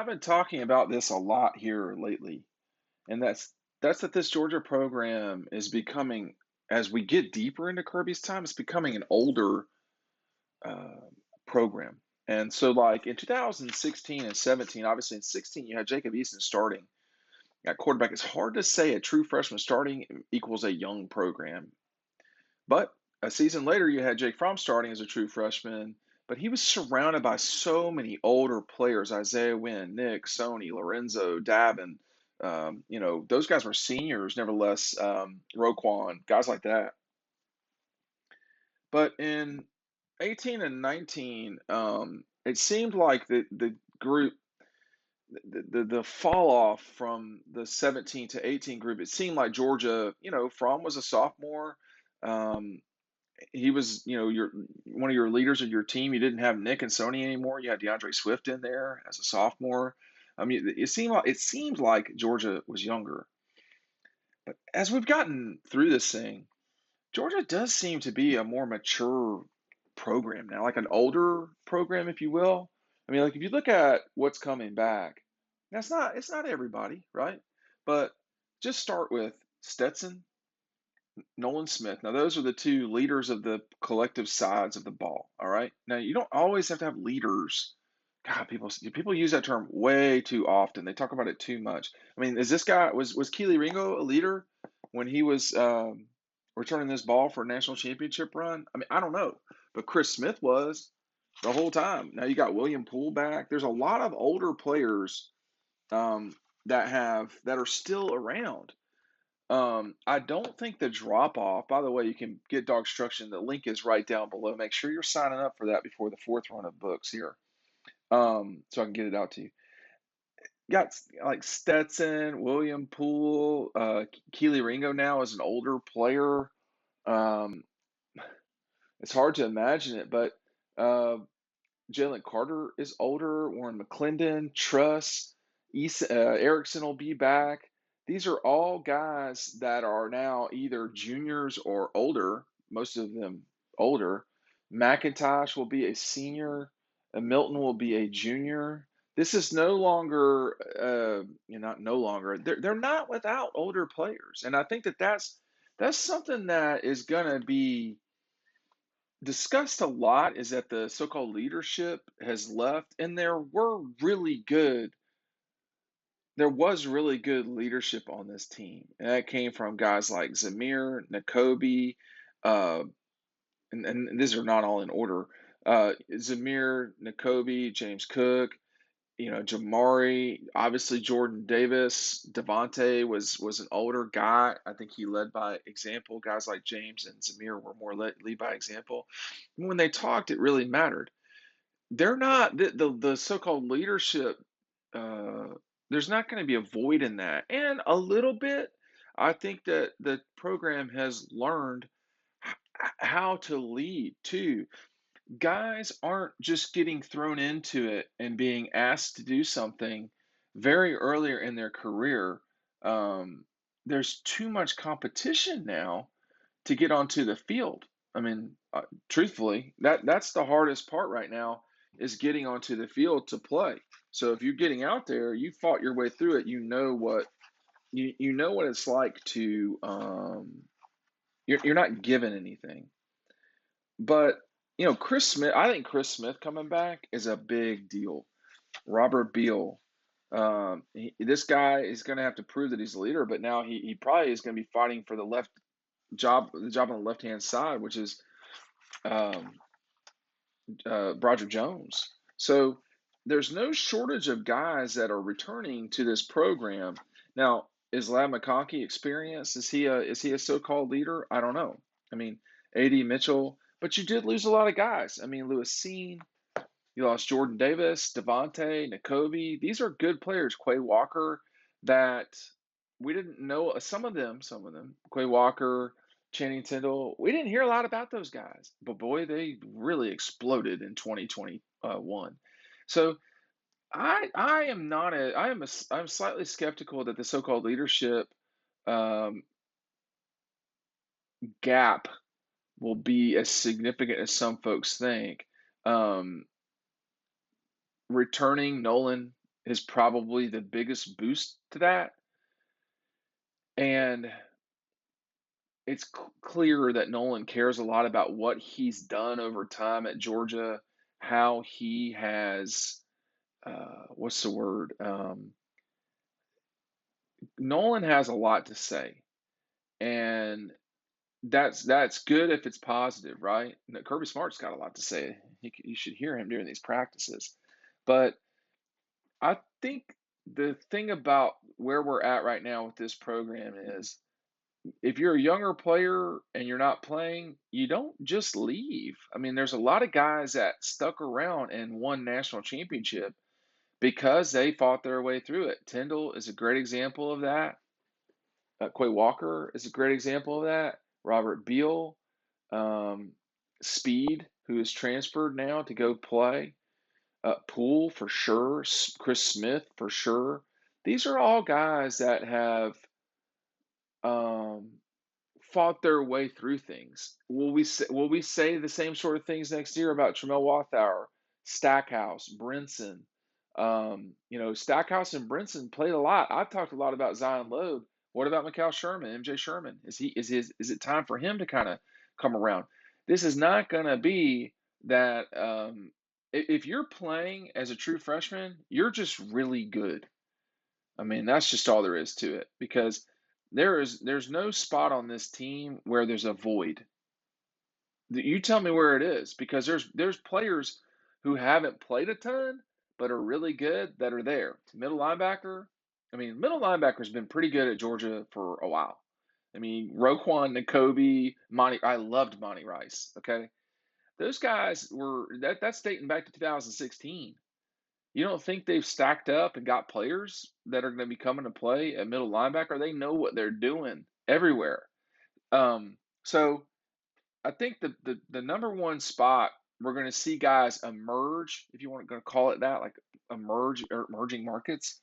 I've been talking about this a lot here lately, and that's that this Georgia program is becoming, as we get deeper into Kirby's time, it's becoming an older uh, program. And so, like in 2016 and 17, obviously in 16 you had Jacob Eason starting at quarterback. It's hard to say a true freshman starting equals a young program, but a season later you had Jake Fromm starting as a true freshman. But he was surrounded by so many older players: Isaiah Wynn, Nick, Sony, Lorenzo, Davin. Those guys were seniors, nevertheless. Roquan, guys like that. But in 18 and 19, it seemed like the group, the fall off from the 17 to 18 group, it seemed like Georgia, Fromm was a sophomore. Um, he was, your one of your leaders of your team. You didn't have Nick and Sony anymore. You had DeAndre Swift in there as a sophomore. I mean, it seemed like Georgia was younger. But as we've gotten through this thing, Georgia does seem to be a more mature program now, like an older program, if you will. I mean, like if you look at what's coming back, it's not everybody, right? But just start with Stetson, Nolan Smith. Now, those are the two leaders of the collective sides of the ball. All right. Now, you don't always have to have leaders. God, people use that term way too often. They talk about it too much. I mean, is this guy was Keely Ringo a leader when he was returning this ball for a national championship run? I mean, I don't know, but Chris Smith was the whole time. Now you got William Poole back. There's a lot of older players um, that are still around. I don't think the drop off, by the way, you can get DAWGSTRUCTION. The link is right down below. Make sure you're signing up for that before the fourth run of books here. So I can get it out to you. Got like Stetson, William Poole, Keely Ringo now is an older player. Um, it's hard to imagine it, but uh, Jalen Carter is older. Warren McClendon, Truss, Erickson will be back. These are all guys that are now either juniors or older, most of them older. McIntosh will be a senior, and Milton will be a junior. This is no longer, not no longer. They're not without older players, and I think that's something that is going to be discussed a lot is that the so-called leadership has left, and there was really good leadership on this team, and that came from guys like Zamir, Nakobe, uh, and these are not all in order. Zamir, Nakobe, James Cook, Jamari, obviously Jordan Davis, Devontae was an older guy. I think he led by example. Guys like James and Zamir were more lead by example. When they talked, it really mattered. They're not the so-called leadership. Uh, there's not going to be a void in that, and a little bit. I think that the program has learned how to lead too. Guys aren't just getting thrown into it and being asked to do something very earlier in their career. Um, there's too much competition now to get onto the field. I mean, truthfully, that's the hardest part right now is getting onto the field to play. So if you're getting out there, you fought your way through it. You know what it's like to you're not given anything. But Chris Smith, I think Chris Smith coming back is a big deal. Robert Beal, this guy is going to have to prove that he's a leader, but now he probably is going to be fighting for the job on the left hand side, which is um, Broderick Jones. So there's no shortage of guys that are returning to this program. Now, is Lad McConkey experienced? Is he a so-called leader? I don't know. I mean, A.D. Mitchell, but you did lose a lot of guys. I mean, Lewis Cine, you lost Jordan Davis, Devontae, Nakobe. These are good players. Quay Walker, that we didn't know some of them. Quay Walker, Channing Tindall. We didn't hear a lot about those guys, but boy, they really exploded in 2021. So I am not a I am a I'm slightly skeptical that the so-called leadership um, gap will be as significant as some folks think. Um, Returning Nolan is probably the biggest boost to that. And it's clear that Nolan cares a lot about what he's done over time at Georgia, how he has, what's the word? Nolan has a lot to say, and that's good if it's positive, right? Kirby Smart's got a lot to say. You should hear him during these practices. But I think the thing about where we're at right now with this program is if you're a younger player and you're not playing, you don't just leave. I mean, there's a lot of guys that stuck around and won national championship because they fought their way through it. Tyndall is a great example of that. Quay Walker is a great example of that. Robert Beal, um, Speed, who is transferred now to go play. Poole for sure. Chris Smith for sure. These are all guys that have um, fought their way through things. Will we say the same sort of things next year about Tramel Wathour, Stackhouse, Brinson? Stackhouse and Brinson played a lot. I've talked a lot about Zion Logue. What about Mikal Sherman, MJ Sherman? Is it time for him to kind of come around? This is not going to be that. If you're playing as a true freshman, you're just really good. I mean, that's just all there is to it because there's no spot on this team where there's a void. You tell me where it is because there's players who haven't played a ton but are really good that are there. Middle linebacker, I mean, middle linebacker's been pretty good at Georgia for a while. I mean, Roquan, N'Kobe, Monty. I loved Monty Rice. Okay, those guys were that's dating back to 2016. You don't think they've stacked up and got players that are going to be coming to play at middle linebacker? They know what they're doing everywhere. So I think the number one spot we're going to see guys emerge, if you want to call it that, like emerge or emerging markets,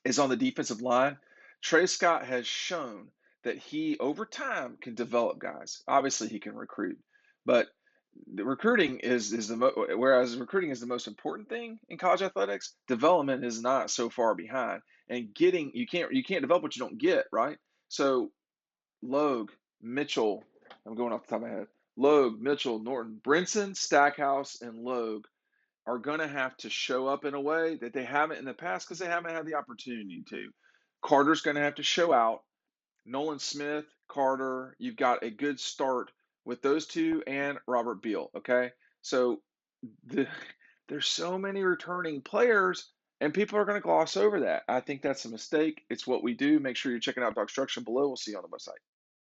is on the defensive line. Trey Scott has shown that he over time can develop guys. Obviously, he can recruit, but the recruiting is whereas recruiting is the most important thing in college athletics, development is not so far behind. And getting you can't develop what you don't get, right? So Logue, Mitchell, I'm going off the top of my head. Logue, Mitchell, Norton, Brinson, Stackhouse, and Logue are going to have to show up in a way that they haven't in the past because they haven't had the opportunity to. Carter's going to have to show out. Nolan Smith, Carter, you've got a good start with those two and Robert Beal. Okay. So the, there's so many returning players, and people are going to gloss over that. I think that's a mistake. It's what we do. Make sure you're checking out DAWGSTRUCTION below. We'll see you on the website.